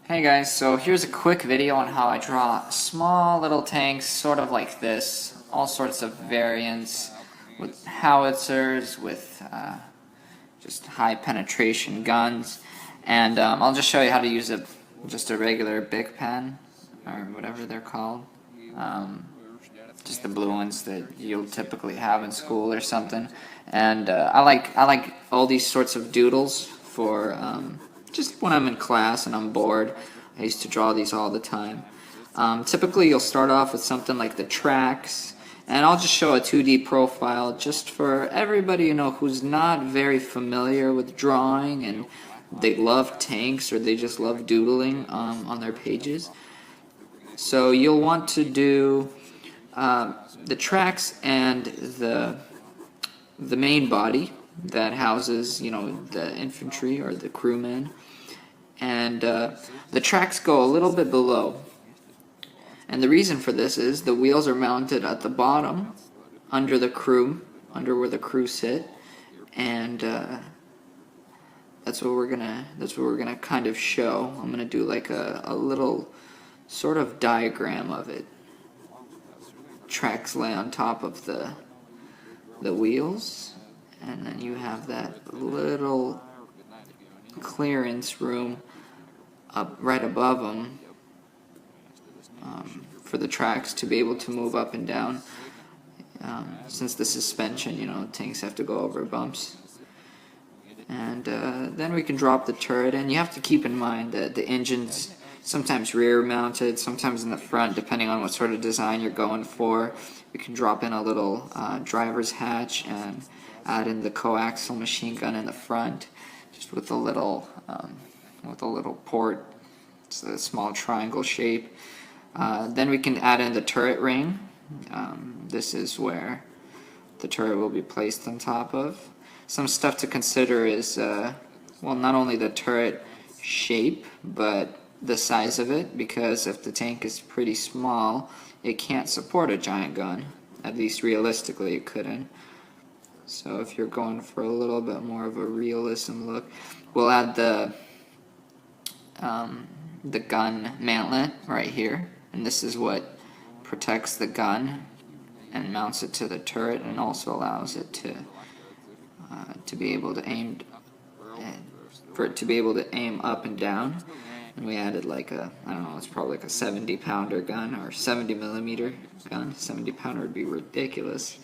Hey guys, so here's a quick video on how I draw small little tanks, sort of like this, all sorts of variants with howitzers, with just high penetration guns, and I'll just show you how to use just a regular Bic pen, or whatever they're called, just the blue ones that you'll typically have in school or something, and I like all these sorts of doodles for just when I'm in class and I'm bored. I used to draw these all the time. Typically you'll start off with something like the tracks, and I'll just show a 2D profile just for everybody who's not very familiar with drawing and they love tanks or they just love doodling on their pages. So you'll want to do the tracks and the main body that houses, the infantry or the crewmen, and the tracks go a little bit below. And the reason for this is the wheels are mounted at the bottom, under where the crew sit, and that's what we're gonna kind of show. I'm gonna do like a little sort of diagram of it. Tracks lay on top of the wheels, and then you have that little clearance room up right above them for the tracks to be able to move up and down. Since the suspension, tanks have to go over bumps. And then we can drop the turret, and you have to keep in mind that the engine's sometimes rear mounted, sometimes in the front, depending on what sort of design you're going for. We can drop in a little driver's hatch and add in the coaxial machine gun in the front, just with a little port. It's a small triangle shape. Then we can add in the turret ring. This is where the turret will be placed on top of. Some stuff to consider is, well, not only the turret shape, but the size of it, because if the tank is pretty small, it can't support a giant gun. At least realistically it couldn't. So if you're going for a little bit more of a realism look, we'll add the gun mantlet right here, and this is what protects the gun and mounts it to the turret, and also allows it to be able to aim, for it to be able to aim up and down. And we added like I don't know, it's probably like a 70-pounder gun, or 70mm gun. 70-pounder would be ridiculous.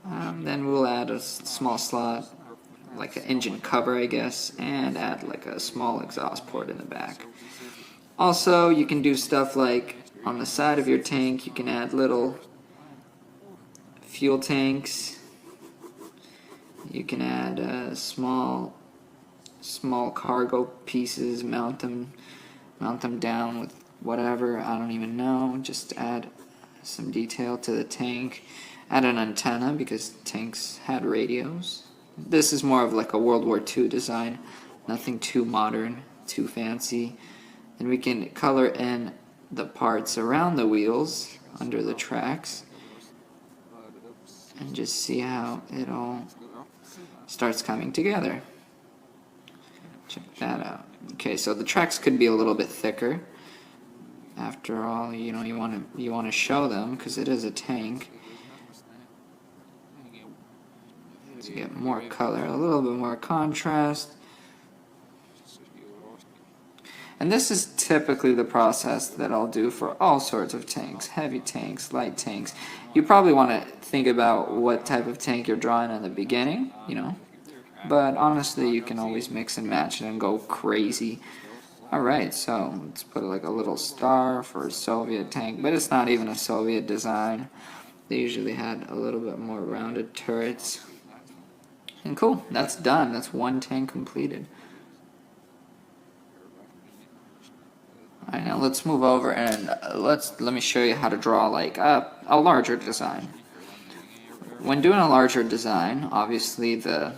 Then we'll add a small slot, like an engine cover, I guess, and add like a small exhaust port in the back. Also, you can do stuff like on the side of your tank, you can add little fuel tanks. You can add small cargo pieces, mount them down with whatever, I don't even know. Just add some detail to the tank. Add an antenna, because tanks had radios. This is more of like a World War II design, nothing too modern, too fancy. And we can color in the parts around the wheels under the tracks and just see how it all starts coming together. Check that out. Okay, so the tracks could be a little bit thicker. After all, you want to show them, because it is a tank. To get more color, a little bit more contrast. And this is typically the process that I'll do for all sorts of tanks, heavy tanks, light tanks. You probably want to think about what type of tank you're drawing in the beginning, but honestly you can always mix and match it and go crazy. Alright, so let's put like a little star for a Soviet tank, but it's not even a Soviet design. They usually had a little bit more rounded turrets. And cool, that's done. That's one tank completed. Alright, now let's move over and let me show you how to draw like a larger design. When doing a larger design, obviously the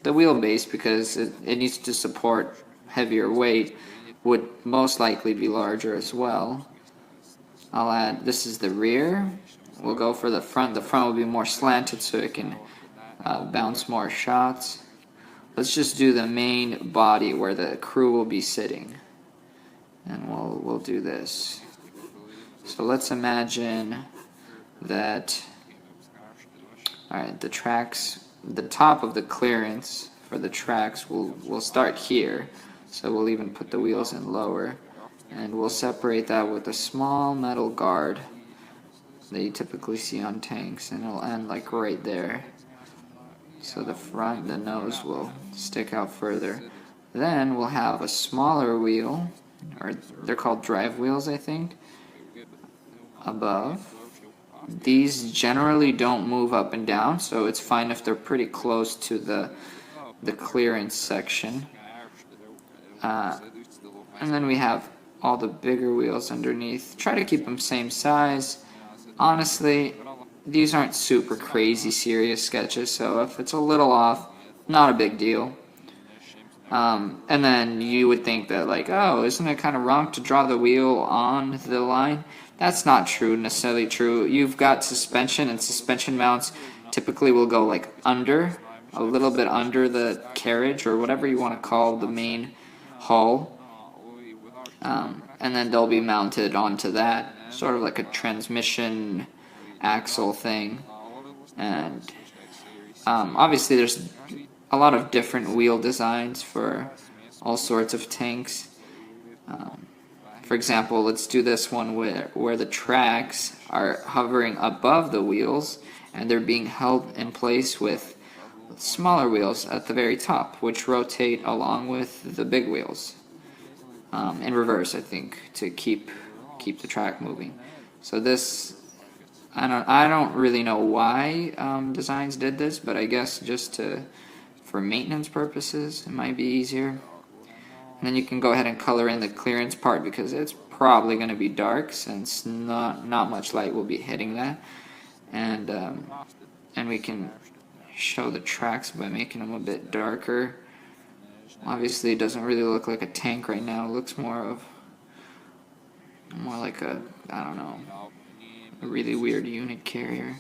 wheelbase, because it needs to support heavier weight, would most likely be larger as well. I'll add, this is the rear. We'll go for the front. The front will be more slanted so it can bounce more shots. Let's just do the main body where the crew will be sitting. And we'll do this. So let's imagine that, alright, the tracks, the top of the clearance for the tracks will start here. So we'll even put the wheels in lower, and we'll separate that with a small metal guard that you typically see on tanks, and it'll end like right there. So the front, the nose will stick out further. Then we'll have a smaller wheel, or they're called drive wheels, I think, above. These generally don't move up and down, so it's fine if they're pretty close to the clearance section. And then we have all the bigger wheels underneath. Try to keep them same size. Honestly, these aren't super crazy serious sketches, so if it's a little off, not a big deal. And then you would think that, like, oh, isn't it kind of wrong to draw the wheel on the line? That's not necessarily true. You've got suspension, and suspension mounts typically will go like under, a little bit under the carriage, or whatever you want to call the main hull. And then they'll be mounted onto that, sort of like a transmission axle thing. And obviously there's a lot of different wheel designs for all sorts of tanks. For example, let's do this one where the tracks are hovering above the wheels and they're being held in place with smaller wheels at the very top, which rotate along with the big wheels. In reverse, I think, to keep the track moving. So this, I don't really know why designs did this, but I guess just for maintenance purposes, it might be easier. And then you can go ahead and color in the clearance part, because it's probably going to be dark since not much light will be hitting that. And we can show the tracks by making them a bit darker. Obviously it doesn't really look like a tank right now. It looks more like a, I don't know, a really weird unit carrier.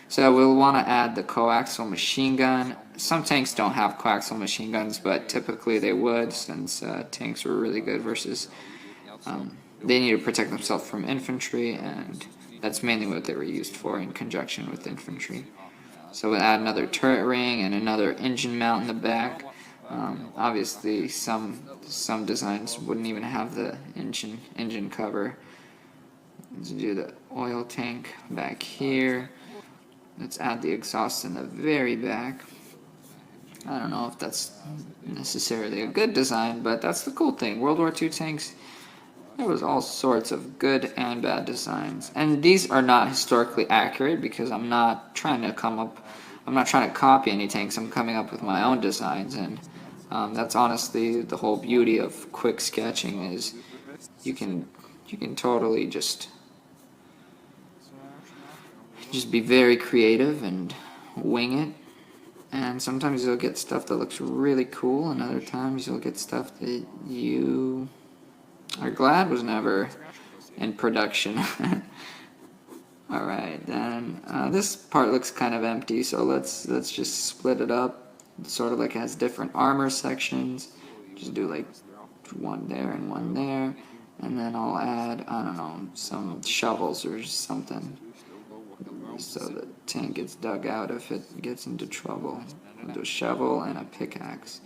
So we'll want to add the coaxial machine gun. Some tanks don't have coaxial machine guns, but typically they would, since tanks were really good versus they need to protect themselves from infantry, and that's mainly what they were used for in conjunction with infantry. So we'll add another turret ring and another engine mount in the back. Obviously some designs wouldn't even have the engine cover. Let's do the oil tank back here. Let's add the exhaust in the very back. I don't know if that's necessarily a good design, but that's the cool thing. World War II tanks, there was all sorts of good and bad designs. And these are not historically accurate, because I'm not trying to copy any tanks. I'm coming up with my own designs, and that's honestly the whole beauty of quick sketching, is you can totally just be very creative and wing it. And sometimes you'll get stuff that looks really cool, and other times you'll get stuff that you are glad was never in production. Alright, then this part looks kind of empty, so let's just split it up. It sort of like has different armor sections. Just do like one there and one there, and then I'll add, I don't know, some shovels or something, so the tank gets dug out if it gets into trouble. We'll do a shovel and a pickaxe.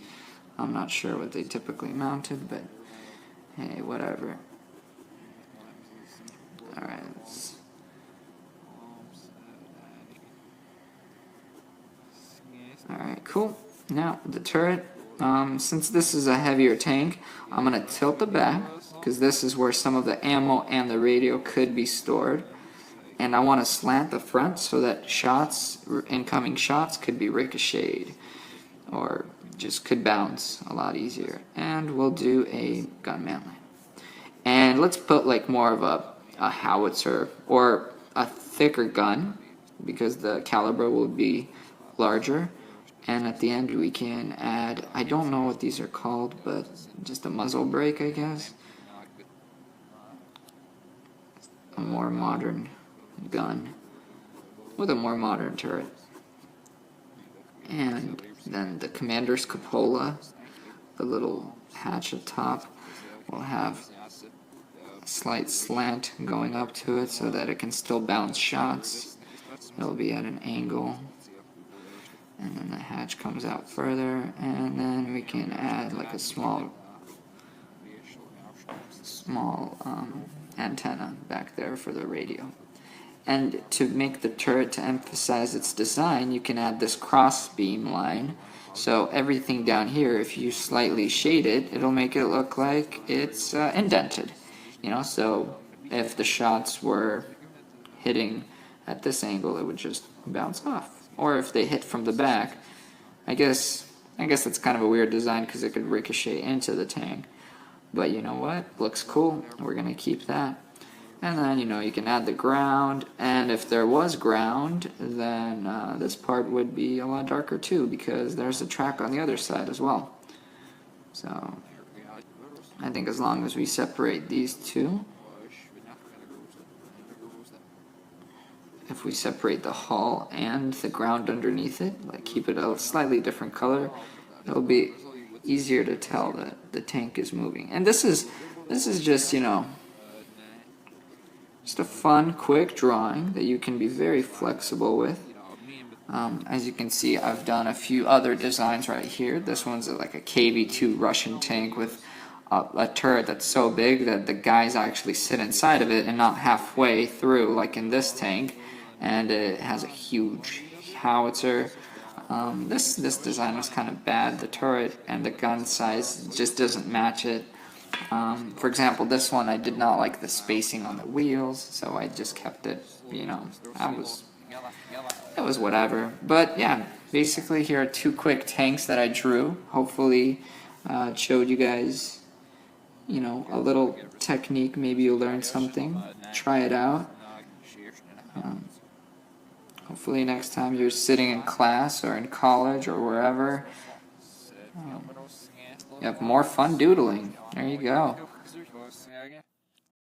I'm not sure what they typically mounted, but hey, whatever. Alright, alright, cool. Now, the turret, since this is a heavier tank, I'm going to tilt the back, because this is where some of the ammo and the radio could be stored. And I want to slant the front so that incoming shots could be ricocheted, or just could bounce a lot easier. And we'll do a gun mantlet. And let's put like more of a howitzer, or a thicker gun, because the caliber will be larger. And at the end we can add, I don't know what these are called, but just a muzzle brake, I guess. A more modern gun with a more modern turret. And then the commander's cupola, the little hatch at top, will have slight slant going up to it so that it can still bounce shots. It'll be at an angle. And then the hatch comes out further, and then we can add like a small antenna back there for the radio. And to make the turret, to emphasize its design, you can add this cross beam line. So everything down here, if you slightly shade it, it'll make it look like it's indented. You know, so if the shots were hitting at this angle, it would just bounce off. Or if they hit from the back, I guess that's kind of a weird design because it could ricochet into the tank. But you know what? Looks cool. We're going to keep that. And then, you know, you can add the ground, and if there was ground, then this part would be a lot darker too, because there's a track on the other side as well. So, I think as long as we separate these two, if we separate the hull and the ground underneath it, like keep it a slightly different color, it'll be easier to tell that the tank is moving. And this is just, you know, just a fun, quick drawing that you can be very flexible with. As you can see, I've done a few other designs right here. This one's like a KV-2 Russian tank with a turret that's so big that the guys actually sit inside of it and not halfway through, like in this tank. And it has a huge howitzer. This design was kind of bad. The turret and the gun size just doesn't match it. For example, this one, I did not like the spacing on the wheels, so I just kept it, you know, it was whatever. But yeah, basically here are two quick tanks that I drew. Hopefully it showed you guys, you know, a little technique. Maybe you'll learn something. Try it out. Hopefully next time you're sitting in class or in college or wherever, you have more fun doodling. There you go.